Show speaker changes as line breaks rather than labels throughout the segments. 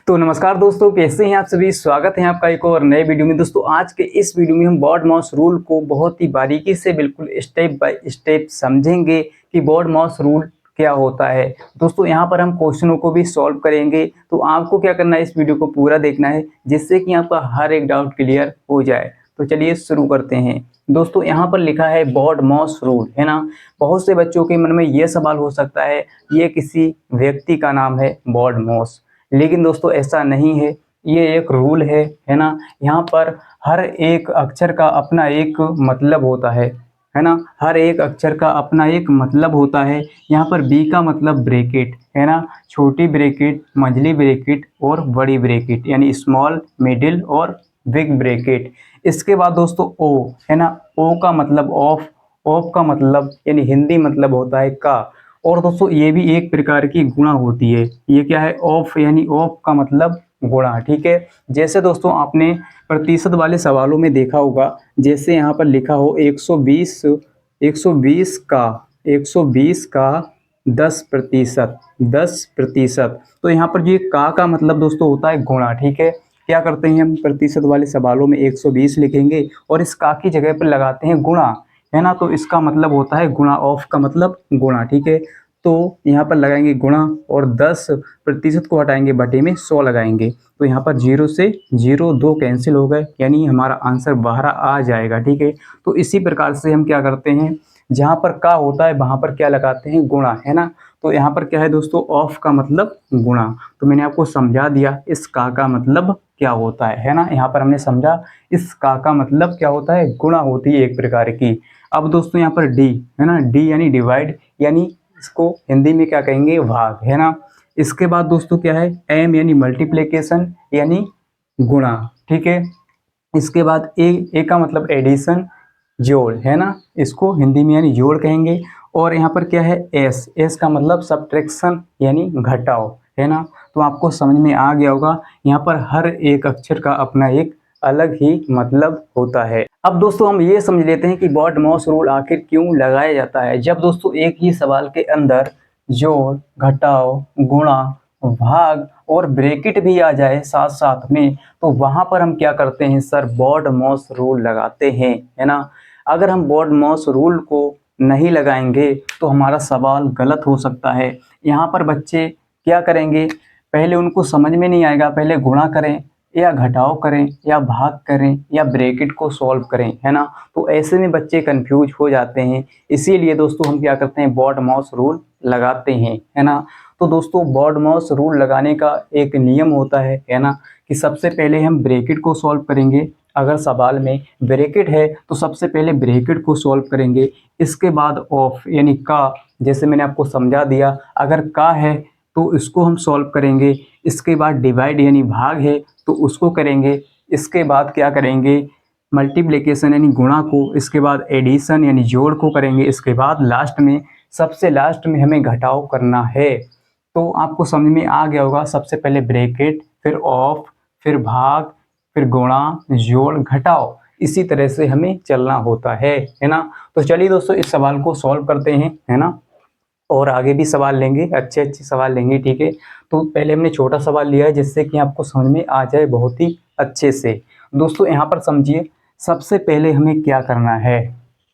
तो नमस्कार दोस्तों, कैसे हैं आप सभी। स्वागत है आपका एक और नए वीडियो में। दोस्तों आज के इस वीडियो में हम बॉड माउस रूल को बहुत ही बारीकी से बिल्कुल स्टेप बाय स्टेप समझेंगे कि बॉड माउस रूल क्या होता है। दोस्तों यहाँ पर हम क्वेश्चनों को भी सॉल्व करेंगे, तो आपको क्या करना है, इस वीडियो को पूरा देखना है जिससे कि आपका हर एक डाउट क्लियर हो जाए। तो चलिए शुरू करते हैं। दोस्तों यहाँ पर लिखा है बॉड माउस रूल, है ना। बहुत से बच्चों के मन में ये सवाल हो सकता है, ये किसी व्यक्ति का नाम है बॉड माउस, लेकिन दोस्तों ऐसा नहीं है। ये एक रूल है ना। यहाँ पर हर एक अक्षर का अपना एक मतलब होता है ना। हर एक अक्षर का अपना एक मतलब होता है। यहाँ पर बी का मतलब ब्रैकेट है ना, छोटी ब्रैकेट, मझली ब्रैकेट और बड़ी ब्रैकेट, यानी स्मॉल, मिडिल और बिग ब्रैकेट। इसके बाद दोस्तों ओ है ना, ओ का मतलब ऑफ, ऑफ का मतलब यानी हिंदी मतलब होता है का। और दोस्तों ये भी एक प्रकार की गुणा होती है। ये क्या है, ऑफ, यानी ऑफ का मतलब गुणा, ठीक है। जैसे दोस्तों आपने प्रतिशत वाले सवालों में देखा होगा, जैसे यहाँ पर लिखा हो 120 120 का 10%, 10%। तो यहाँ पर जो ये का मतलब दोस्तों होता है गुणा, ठीक है। क्या करते हैं हम, प्रतिशत वाले सवालों में 120 लिखेंगे और इस का की जगह पर लगाते हैं गुणा, है ना। तो इसका मतलब होता है गुणा, ऑफ का मतलब गुणा, ठीक है। तो यहाँ पर लगाएंगे गुणा और 10% को हटाएंगे बटे में 100 लगाएंगे। तो यहाँ पर 0 से 0 2 कैंसिल हो गए, यानी हमारा आंसर बाहर आ जाएगा, ठीक है। तो इसी प्रकार से हम क्या करते हैं, जहाँ पर का होता है वहाँ पर क्या लगाते हैं, गुणा, है ना। तो यहाँ पर क्या है दोस्तों, ऑफ का मतलब गुणा। तो मैंने आपको समझा दिया इस का मतलब क्या होता है ना। यहाँ पर हमने समझा इस का मतलब क्या होता है, गुणा होती है एक प्रकार की। अब दोस्तों यहाँ पर डी है ना, डी यानी डिवाइड, यानी इसको हिंदी में क्या कहेंगे, भाग, है ना। इसके बाद दोस्तों क्या है, एम यानी मल्टीप्लिकेशन, यानी गुणा, ठीक है। इसके बाद ए का मतलब एडिशन, जोड़, है ना। इसको हिंदी में यानी जोड़ कहेंगे। और यहाँ पर क्या है, एस का मतलब सब्ट्रैक्शन, यानी घटाव, है ना। तो आपको समझ में आ गया होगा, यहाँ पर हर एक अक्षर का अपना एक अलग ही मतलब होता है। अब दोस्तों हम ये समझ लेते हैं कि बॉड माउस रूल आखिर क्यों लगाया जाता है। जब दोस्तों एक ही सवाल के अंदर जोड़, घटाव, गुणा, भाग और ब्रैकेट भी आ जाए साथ साथ में, तो वहां पर हम क्या करते हैं सर, बॉड माउस रूल लगाते हैं, है ना। अगर हम बॉड माउस रूल को नहीं लगाएंगे तो हमारा सवाल गलत हो सकता है। यहाँ पर बच्चे क्या करेंगे, पहले उनको समझ में नहीं आएगा, पहले गुणा करें या घटाव करें या भाग करें या ब्रैकेट को सॉल्व करें, है ना। तो ऐसे में बच्चे कंफ्यूज हो जाते हैं। इसीलिए दोस्तों हम क्या करते हैं, बॉड माउस रूल लगाते हैं, है ना। तो दोस्तों बॉड माउस रूल लगाने का एक नियम होता है ना, कि सबसे पहले हम ब्रैकेट को सॉल्व करेंगे। अगर सवाल में ब्रैकेट है तो सबसे पहले ब्रैकेट को सॉल्व करेंगे। इसके बाद ऑफ यानी का, जैसे मैंने आपको समझा दिया, अगर का है तो इसको हम सॉल्व करेंगे। इसके बाद डिवाइड यानी भाग है तो उसको करेंगे। इसके बाद क्या करेंगे, मल्टीप्लिकेशन यानी गुणा को, इसके बाद एडिशन यानी जोड़ को करेंगे। इसके बाद लास्ट में, सबसे लास्ट में हमें घटाव करना है। तो आपको समझ में आ गया होगा, सबसे पहले ब्रैकेट, फिर ऑफ, फिर भाग, फिर गुणा, जोड़, घटाव, इसी तरह से हमें चलना होता है ना। तो चलिए दोस्तों इस सवाल को सॉल्व करते हैं, है ना। और आगे भी सवाल लेंगे, अच्छे अच्छे सवाल लेंगे, ठीक है। तो पहले हमने छोटा सवाल लिया है जिससे कि आपको समझ में आ जाए बहुत ही अच्छे से। दोस्तों यहाँ पर समझिए, सबसे पहले हमें क्या करना है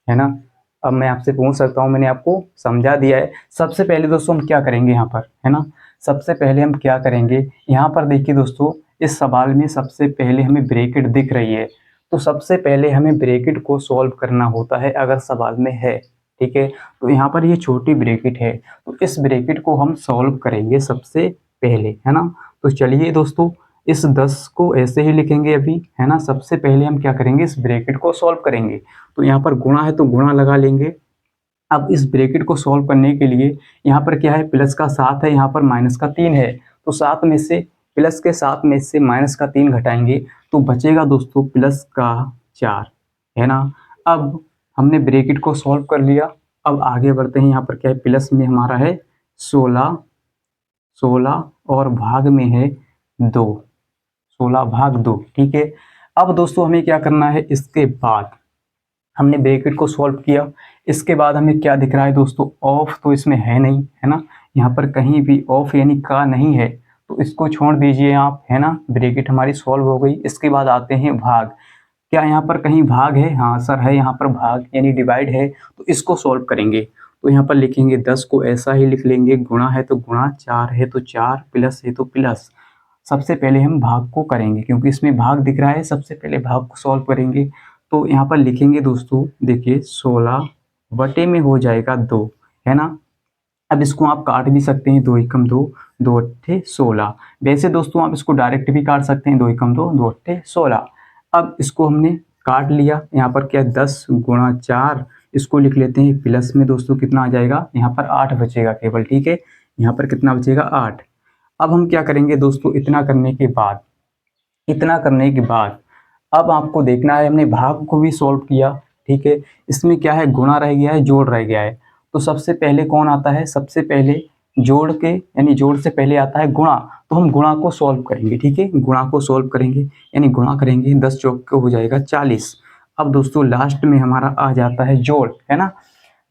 ना। अब मैं आपसे पूछ सकता हूँ, मैंने आपको समझा दिया है। सबसे पहले दोस्तों हम क्या करेंगे यहाँ पर, है ना। सबसे पहले हम क्या करेंगे, यहाँ पर देखिए दोस्तों, इस सवाल में सबसे पहले हमें ब्रैकेट दिख रही है, तो सबसे पहले हमें ब्रैकेट को सॉल्व करना होता है अगर सवाल में है, ठीक है। तो यहाँ पर ये छोटी ब्रैकेट है, तो इस ब्रैकेट को हम सॉल्व करेंगे सबसे पहले, है ना। तो चलिए दोस्तों इस 10 को ऐसे ही लिखेंगे अभी, है ना। सबसे पहले हम क्या करेंगे, इस ब्रैकेट को सॉल्व करेंगे। तो यहाँ पर गुणा है तो गुणा लगा लेंगे। अब इस ब्रैकेट को सॉल्व करने के लिए यहाँ पर क्या है, प्लस का 7 है, यहाँ पर माइनस का 3 है। तो 7 में से, प्लस के 7 में से माइनस का 3 घटाएंगे तो बचेगा दोस्तों प्लस का 4, है ना। अब हमने ब्रैकेट को सॉल्व कर लिया। अब आगे बढ़ते हैं। यहाँ पर क्या है, प्लस में हमारा है 16, 16 और भाग में है 2, 16 भाग 2, ठीक है। अब दोस्तों हमें क्या करना है, इसके बाद हमने ब्रैकेट को सॉल्व किया। इसके बाद हमें क्या दिख रहा है दोस्तों, ऑफ तो इसमें है नहीं, है ना। यहाँ पर कहीं भी ऑफ यानी का नहीं है, तो इसको छोड़ दीजिए आप, है ना। ब्रैकेट हमारी सॉल्व हो गई। इसके बाद आते हैं भाग। क्या यहाँ पर कहीं भाग है? हाँ सर है, यहाँ पर भाग यानी डिवाइड है, तो इसको सॉल्व करेंगे। तो यहाँ पर लिखेंगे 10 को ऐसा ही लिख लेंगे, गुणा है तो गुणा, चार है तो चार, प्लस है तो प्लस। सबसे पहले हम भाग को करेंगे क्योंकि इसमें भाग दिख रहा है, सबसे पहले भाग को सॉल्व करेंगे। तो यहाँ पर लिखेंगे दोस्तों, देखिए 16 बटे में हो जाएगा 2, है ना। अब इसको आप काट भी सकते हैं, 2 एकम 2, 2 अट्ठे 16। वैसे दोस्तों आप इसको डायरेक्ट भी काट सकते हैं, 2 एकम 2, 2 अट्ठे 16। अब इसको हमने काट लिया। यहाँ पर क्या 10 गुणा 4, इसको लिख लेते हैं प्लस में दोस्तों कितना आ जाएगा, यहाँ पर 8 बचेगा केवल, ठीक है। यहाँ पर कितना बचेगा 8। अब हम क्या करेंगे दोस्तों, इतना करने के बाद अब आपको देखना है, हमने भाग को भी सॉल्व किया, ठीक है। इसमें क्या है, गुणा रह गया है, जोड़ रह गया है। तो सबसे पहले कौन आता है, सबसे पहले जोड़ के यानी जोड़ से पहले आता है गुणा। तो हम गुणा को सॉल्व करेंगे, ठीक है। गुणा को सॉल्व करेंगे यानी गुणा करेंगे, 10 चौक को हो जाएगा 40। अब दोस्तों लास्ट में हमारा आ जाता है जोड़, है ना।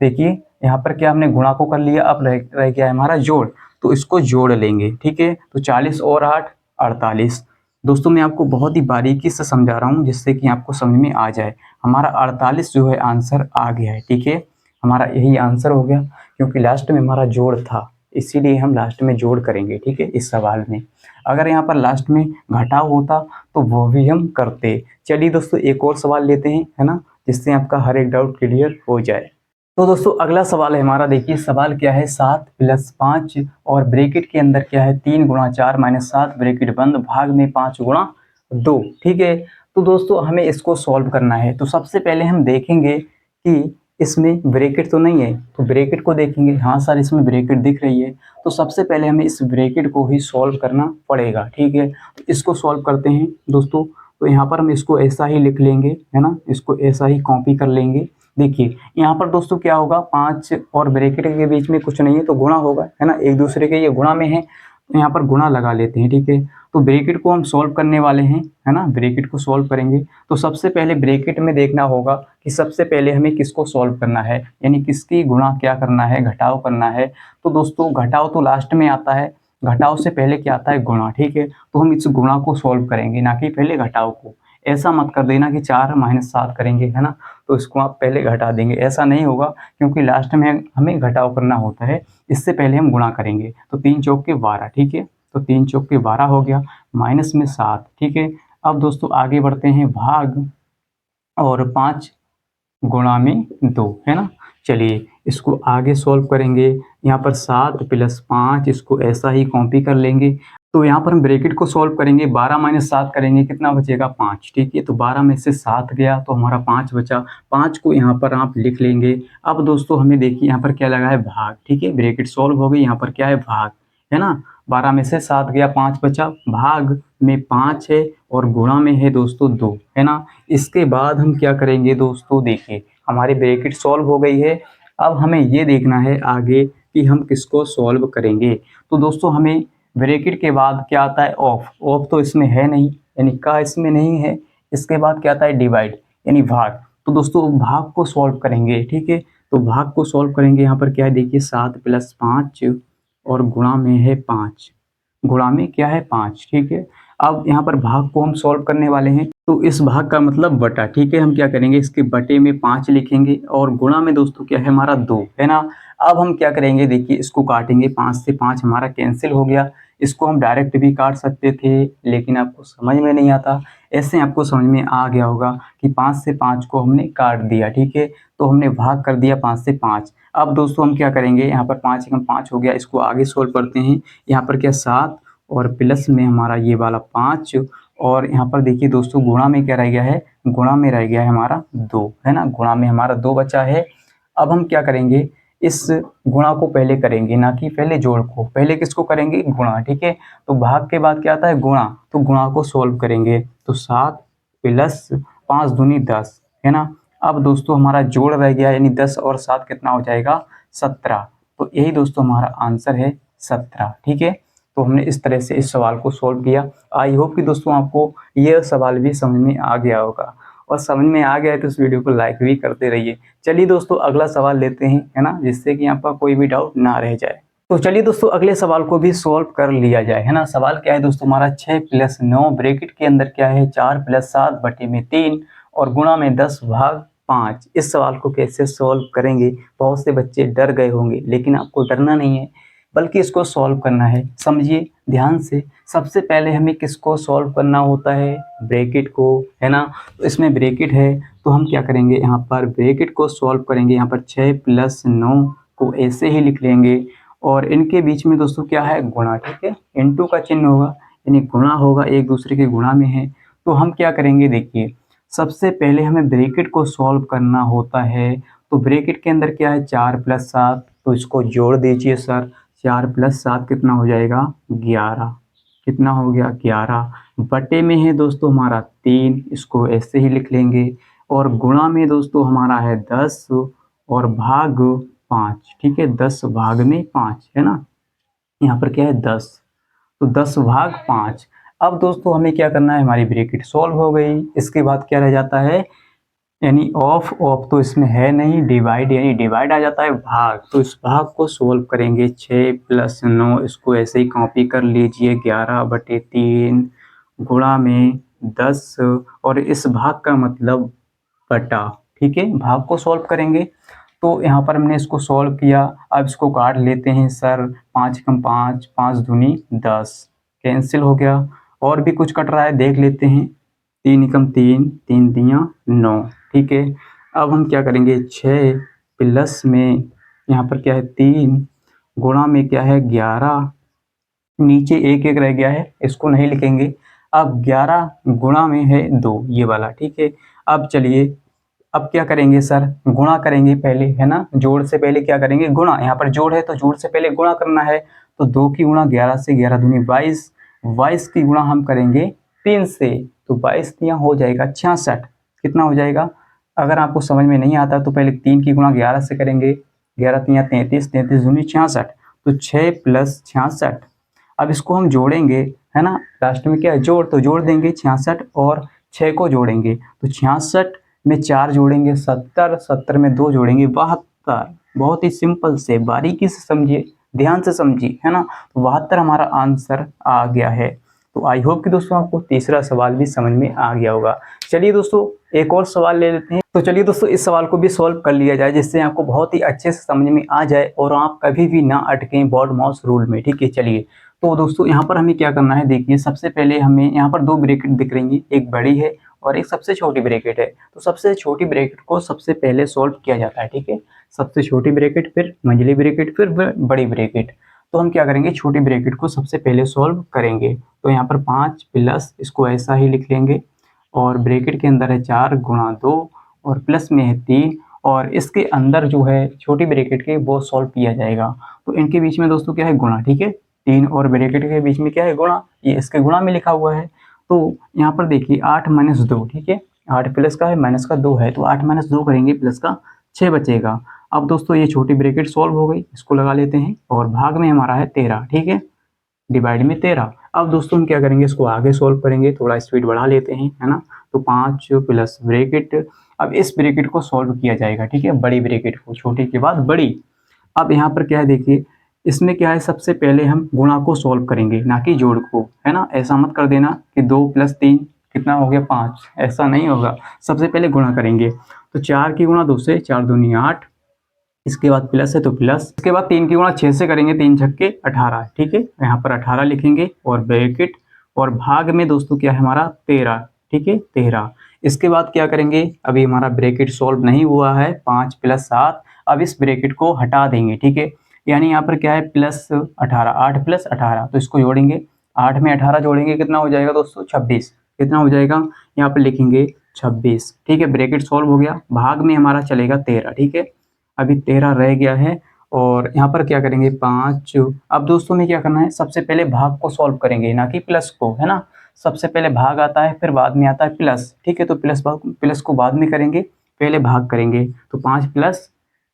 देखिए यहाँ पर क्या हमने गुणा को कर लिया, अब रह गया है हमारा जोड़। तो इसको जोड़ लेंगे, ठीक है। तो 40 और 8 48। दोस्तों मैं आपको बहुत ही बारीकी से समझा रहा हूँ जिससे कि आपको समझ में आ जाए। हमारा 48 जो है आंसर आ गया है, ठीक है। हमारा यही आंसर हो गया क्योंकि लास्ट में हमारा जोड़ था, इसीलिए हम लास्ट में जोड़ करेंगे, ठीक है, इस सवाल में। अगर यहाँ पर लास्ट में घटाव होता तो वो भी हम करते। चलिए दोस्तों एक और सवाल लेते हैं, है ना, जिससे आपका हर एक डाउट क्लियर हो जाए। तो दोस्तों अगला सवाल है हमारा, देखिए सवाल क्या है, 7 + 5 और ब्रैकेट के अंदर क्या है 3 गुणा 4 - 7 ब्रैकेट बंद, भाग में 5 गुणा 2, ठीक है। तो दोस्तों हमें इसको सॉल्व करना है। तो सबसे पहले हम देखेंगे कि इसमें ब्रैकेट तो नहीं है, तो ब्रैकेट को देखेंगे। हाँ सर इसमें ब्रैकेट दिख रही है, तो सबसे पहले हमें इस ब्रैकेट को ही सॉल्व करना पड़ेगा, ठीक है। तो इसको सॉल्व करते हैं दोस्तों। तो यहाँ पर हम इसको ऐसा ही लिख लेंगे, है ना, इसको ऐसा ही कॉपी कर लेंगे। देखिए यहाँ पर दोस्तों क्या होगा, 5 और ब्रैकेट के बीच में कुछ नहीं है तो गुणा होगा, है ना, एक दूसरे के ये गुणा में है, तो यहाँ पर गुणा लगा लेते हैं, ठीक है। तो ब्रैकेट को हम सॉल्व करने वाले हैं, है ना, ब्रैकेट को सॉल्व करेंगे। तो सबसे पहले ब्रैकेट में देखना होगा कि सबसे पहले हमें किसको सॉल्व करना है, यानी किसकी गुणा क्या करना है, घटाव करना है। तो दोस्तों घटाव तो लास्ट में आता है, घटाव से पहले क्या आता है, गुणा, ठीक है। तो हम इस गुणा को सॉल्व करेंगे, ना कि पहले घटाव को। ऐसा मत कर देना कि 4 - 7 करेंगे, है ना, तो इसको आप पहले घटा देंगे, ऐसा नहीं होगा क्योंकि लास्ट में हमें घटाव करना होता है, इससे पहले हम गुणा करेंगे। तो 3 चौक के 12, ठीक है। तो 3 चौक के 12 हो गया, माइनस में 7, ठीक है। अब दोस्तों आगे बढ़ते हैं, भाग और 5 गुणा में 2, है ना। चलिए इसको आगे सॉल्व करेंगे। यहाँ पर 7 + 5, इसको ऐसा ही कॉपी कर लेंगे। तो यहाँ पर हम ब्रैकेट को सॉल्व करेंगे, 12 - 7 करेंगे, कितना बचेगा 5, ठीक है। तो 12 में से 7 गया तो हमारा 5 बचा, 5 को यहाँ पर आप लिख लेंगे। अब दोस्तों हमें देखिए यहाँ पर क्या लगा है, भाग, ठीक है। ब्रैकेट सॉल्व हो गई, यहाँ पर क्या है, भाग, है ना। 12 में से 7 गया, 5 बचा, भाग में 5 है और गुणा में है दोस्तों 2, है ना। इसके बाद हम क्या करेंगे दोस्तों, देखिए हमारी ब्रैकेट सॉल्व हो गई है। अब हमें ये देखना है आगे कि हम किसको सॉल्व करेंगे। तो दोस्तों हमें ब्रैकेट के बाद क्या आता है, ऑफ। ऑफ तो इसमें है नहीं, यानी का इसमें नहीं है। इसके बाद क्या आता है, डिवाइड यानी भाग। तो दोस्तों भाग को सॉल्व करेंगे, ठीक है। तो भाग को सॉल्व करेंगे, यहाँ पर क्या है, देखिए 7 + 5 और गुणा में है 5, गुणा में क्या है 5, ठीक है। अब यहाँ पर भाग को हम सॉल्व करने वाले हैं, तो इस भाग का मतलब बटा, ठीक है। हम क्या करेंगे, इसके बटे में 5 लिखेंगे और गुणा में दोस्तों क्या है हमारा 2, है ना। अब हम क्या करेंगे, देखिए इसको काटेंगे, 5 से 5 हमारा कैंसिल हो गया। इसको हम डायरेक्ट भी काट सकते थे लेकिन आपको समझ में नहीं आता। ऐसे आपको समझ में आ गया होगा कि 5 से 5 को हमने काट दिया, ठीक है। तो हमने भाग कर दिया 5 से 5। अब दोस्तों हम क्या करेंगे, यहाँ पर 5 एकम 5 हो गया, इसको आगे सोल्व करते हैं। यहाँ पर क्या 7 और प्लस में हमारा ये वाला 5 और यहाँ पर देखिए दोस्तों गुणा में क्या रह गया है, गुणा में रह गया है हमारा 2, है ना, गुणा में हमारा 2 बचा है। अब हम क्या करेंगे, इस गुणा को पहले करेंगे, ना कि पहले जोड़ को। पहले किसको करेंगे, गुणा, ठीक है। तो भाग के बाद क्या आता है, गुणा, तो गुणा को सोल्व करेंगे। तो 7 + 5 दूनी 10, है ना। अब दोस्तों हमारा जोड़ रह गया, यानी 10 और 7 कितना हो जाएगा, 17। तो यही दोस्तों हमारा आंसर है 17, ठीक है। तो हमने इस तरह से इस सवाल को सॉल्व किया। आई होप कि दोस्तों आपको यह सवाल भी समझ में आ गया होगा, और समझ में आ गया है तो इस वीडियो को लाइक भी करते रहिए। चलिए दोस्तों अगला सवाल लेते हैं, है ना, जिससे कि आपका कोई भी डाउट ना रह जाए। तो चलिए दोस्तों अगले सवाल को भी सॉल्व कर लिया जाए, है ना। सवाल क्या है दोस्तों हमारा, 6 + 9 ब्रैकेट के अंदर क्या है 4 + 7 बटे में 3 और गुणा में 10 भाग 5। इस सवाल को कैसे सॉल्व करेंगे। बहुत से बच्चे डर गए होंगे, लेकिन आपको डरना नहीं है, बल्कि इसको सॉल्व करना है। समझिए ध्यान से। सबसे पहले हमें किसको सॉल्व करना होता है, ब्रैकेट को, है ना। तो इसमें ब्रैकेट है तो हम क्या करेंगे, यहाँ पर ब्रैकेट को सॉल्व करेंगे। यहाँ पर 6 + 9 को ऐसे ही लिख लेंगे और इनके बीच में दोस्तों क्या है, गुणा, ठीक है। इनटू का चिन्ह होगा, यानी गुणा होगा, एक दूसरे के गुणा में है। तो हम क्या करेंगे, देखिए सबसे पहले हमें ब्रैकेट को सॉल्व करना होता है। तो ब्रैकेट के अंदर क्या है 4 + 7, तो इसको जोड़ दीजिए सर। 4 + 7 कितना हो जाएगा 11। कितना हो गया 11। बटे में है दोस्तों हमारा 3, इसको ऐसे ही लिख लेंगे। और गुणा में दोस्तों हमारा है 10 और भाग 5, ठीक है। 10 भाग में 5 है ना, यहाँ पर क्या है 10, तो 10 भाग 5। अब दोस्तों हमें क्या करना है, हमारी ब्रैकेट सॉल्व हो गई। इसके बाद क्या रह जाता है, यानी ऑफ ऑफ तो इसमें है नहीं, डिवाइड, यानी डिवाइड आ जाता है भाग। तो इस भाग को सोल्व करेंगे। 6 + 9 इसको ऐसे ही कॉपी कर लीजिए, 11/3 गुणा में 10 और इस भाग का मतलब बटा, ठीक है। भाग को सॉल्व करेंगे। तो यहाँ पर हमने इसको सॉल्व किया। अब इसको काट लेते हैं सर। 5 × 5, 5 दूनी 10, कैंसिल हो गया। और भी कुछ कट रहा है, देख लेते हैं। 3 × 3, 3 दिया 9, ठीक है। अब हम क्या करेंगे, 6 प्लस में यहाँ पर क्या है 3 गुणा में क्या है 11, नीचे एक एक रह गया है, इसको नहीं लिखेंगे। अब 11 गुणा में है 2, ये वाला, ठीक है। अब चलिए, अब क्या करेंगे सर, गुणा करेंगे पहले, है ना। जोड़ से पहले क्या करेंगे, गुणा। यहाँ पर जोड़ है तो जोड़ से पहले गुणा करना है। तो 2 की गुणा 11 से, 11 दूनी 22, 22 की गुणा हम करेंगे 3 से, तो 22 यहाँ हो जाएगा 66। कितना हो जाएगा, अगर आपको समझ में नहीं आता तो पहले 3 की गुणा 11 से करेंगे। 11 यहाँ 33, 33 दूनी 66, तो 6 + 66। अब इसको हम जोड़ेंगे, है ना। लास्ट में क्या है, जोड़, तो जोड़ देंगे 66 और 6 को जोड़ेंगे। तो 66 में 4 जोड़ेंगे 70, 70 में 2 जोड़ेंगे 72। बहुत ही सिंपल से, बारीकी से समझिए, ध्यान से समझिए, है ना। तो 72 हमारा आंसर आ गया है। तो आई होप कि दोस्तों आपको तीसरा सवाल भी समझ में आ गया होगा। चलिए दोस्तों एक और सवाल ले लेते हैं। तो चलिए दोस्तों इस सवाल को भी सॉल्व कर लिया जाए, जिससे आपको बहुत ही अच्छे से समझ में आ जाए और आप कभी भी ना अटकें बॉड माउस रूल में, ठीक है। चलिए तो दोस्तों यहाँ पर हमें क्या करना है, देखिए सबसे पहले हमें यहाँ पर 2 ब्रैकेट दिख रही हैं, एक बड़ी है और एक सबसे छोटी ब्रैकेट है। तो सबसे छोटी ब्रैकेट को सबसे पहले सॉल्व किया जाता है, ठीक है। सबसे छोटी ब्रैकेट, फिर मंझली ब्रैकेट, फिर बड़ी ब्रैकेट। तो हम क्या करेंगे, छोटी ब्रैकेट को सबसे पहले सॉल्व करेंगे। तो यहाँ पर 5 प्लस, इसको ऐसा ही लिख लेंगे और ब्रैकेट के अंदर है 4 गुणा 2 और प्लस में है 3 और इसके अंदर जो है छोटी ब्रैकेट के वो सॉल्व किया जाएगा। तो इनके बीच में दोस्तों क्या है, गुणा, ठीक है। 3 और ब्रैकेट के बीच में क्या है, गुणा, ये इसके गुणा में लिखा हुआ है। तो यहाँ पर देखिए 8 - 2, ठीक है। 8 प्लस का है, माइनस का 2 है, तो 8 - 2 करेंगे, प्लस का 6 बचेगा। अब दोस्तों ये छोटी ब्रैकेट सॉल्व हो गई, इसको लगा लेते हैं और भाग में हमारा है 13, ठीक है। डिवाइड में 13। अब दोस्तों हम क्या करेंगे, इसको आगे सॉल्व करेंगे, थोड़ा स्पीड बढ़ा लेते हैं, है ना। तो 5 प्लस ब्रैकेट, अब इस ब्रैकेट को सॉल्व किया जाएगा, ठीक है। बड़ी ब्रैकेट को, छोटी के बाद बड़ी। अब यहाँ पर क्या है, देखिए इसमें क्या है, सबसे पहले हम गुणा को सॉल्व करेंगे, ना कि जोड़ को, है ना। ऐसा मत कर देना कि 2 + 3 कितना हो गया 5, ऐसा नहीं होगा। सबसे पहले गुणा करेंगे। तो 4 की गुणा 2 से, 4 दूनी 8, इसके बाद प्लस है तो प्लस, इसके बाद 3 की गुणा 6 से करेंगे, 3 छक्के 18, ठीक है। यहाँ पर 18 लिखेंगे और ब्रैकेट और भाग में दोस्तों क्या है हमारा 13, ठीक है, 13। इसके बाद क्या करेंगे, अभी हमारा ब्रैकेट सॉल्व नहीं हुआ है, 5 + 7। अब इस ब्रैकेट को हटा देंगे, ठीक है। यानी यहाँ पर क्या है +18, 8 + 18, तो इसको जोड़ेंगे। 8 में 18 जोड़ेंगे, कितना हो जाएगा दोस्तों 26। कितना हो जाएगा, यहाँ पर लिखेंगे 26, ठीक है। ब्रैकेट सॉल्व हो गया, भाग में हमारा चलेगा 13, ठीक है। अभी 13 रह गया है और यहाँ पर क्या करेंगे 5। अब दोस्तों में क्या करना है, सबसे पहले भाग को सॉल्व करेंगे, ना कि प्लस को, है ना। सबसे पहले भाग आता है, फिर बाद में आता है प्लस, ठीक है। तो प्लस को बाद में करेंगे, पहले भाग करेंगे। तो 5 प्लस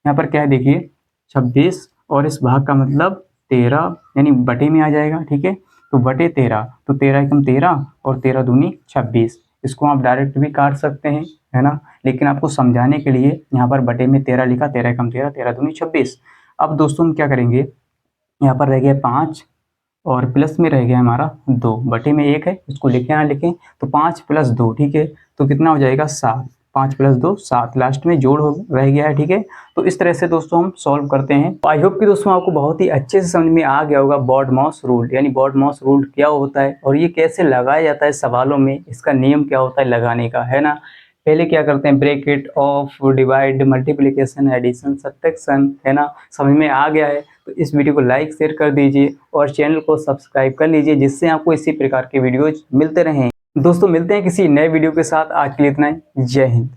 यहाँ पर क्या है, देखिए 26 और इस भाग का मतलब 13, यानी बटे में आ जाएगा, ठीक है। तो बटे 13, तो 13 एकम 13 और 13 दूनी 26। इसको आप डायरेक्ट भी काट सकते हैं, है ना। लेकिन आपको समझाने के लिए यहाँ पर बटे में 13 लिखा, 13 एकम 13, 13 दूनी 26। अब दोस्तों हम क्या करेंगे, यहाँ पर रह गया 5 और प्लस में रह गया हमारा 2, बटे में 1 है, इसको लिखें ना लिखें तो 5 + 2, ठीक है। तो कितना हो जाएगा 7, 5 + 2 7, लास्ट में जोड़ हो रह गया है, ठीक है। तो इस तरह से दोस्तों हम सॉल्व करते हैं। आई होप कि दोस्तों आपको बहुत ही अच्छे से समझ में आ गया होगा BODMAS रूल, यानी BODMAS रूल क्या होता है और ये कैसे लगाया जाता है सवालों में, इसका नियम क्या होता है लगाने का, है ना। पहले क्या करते हैं, bracket, of, divide, multiplication, addition, subtraction, है ना। समझ में आ गया है तो इस वीडियो को लाइक शेयर कर दीजिए और चैनल को सब्सक्राइब कर लीजिए, जिससे आपको इसी प्रकार के वीडियोज मिलते रहें। दोस्तों मिलते हैं किसी नए वीडियो के साथ, आज के लिए इतना ही। जय हिंद।